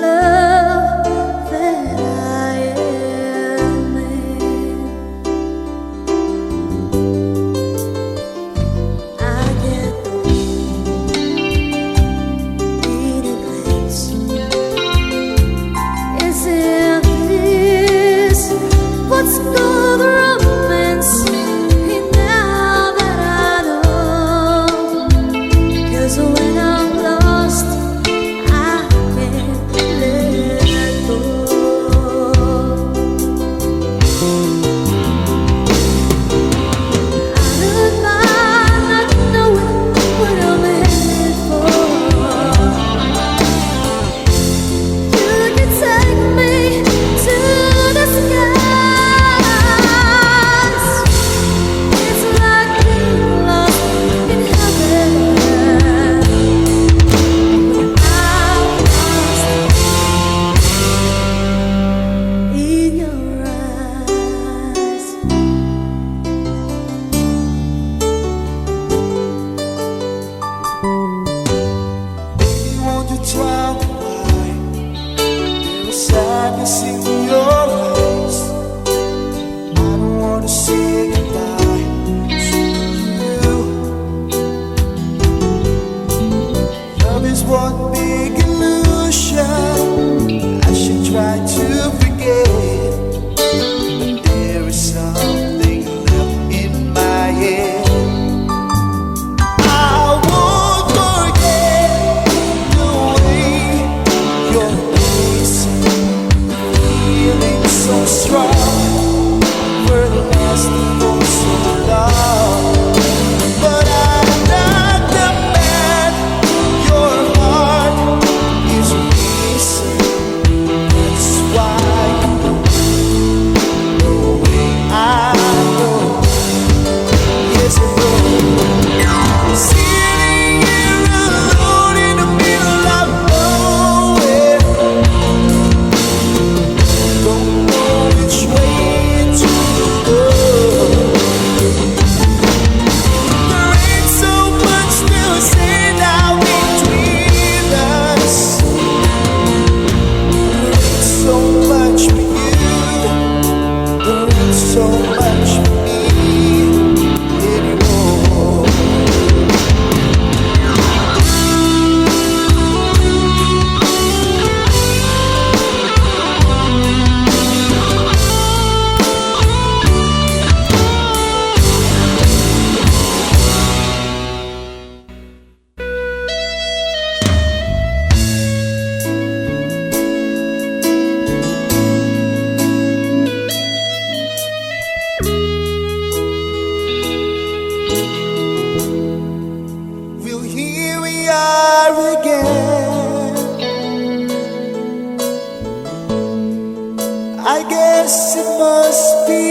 love that I am in. I get the beating place. Isn't this what's called romance? Now that I know, 'cause when I'm lost, I can't let go. I don't mind not knowing what I'm headed for. You can take me to the skies. It's like being lost in heaven. I'm lost in your eyes. Baby, won't you tell me why there is sadness in your eyes? I don't wanna say goodbye to you. Love is one big illusion. I should try to forget, but there is something left in my head. I won't forget the way you're facing, feeling so strong, we're lasting for so long. But I'm not the man your heart is racing. That's why the way I know, yes I know. Sitting here alone in the middle of nowhere, don't know which way to go. There ain't so much to say now between us. There ain't so much for you. There ain't so much for me anymore. Well, here we are again. I guess it must be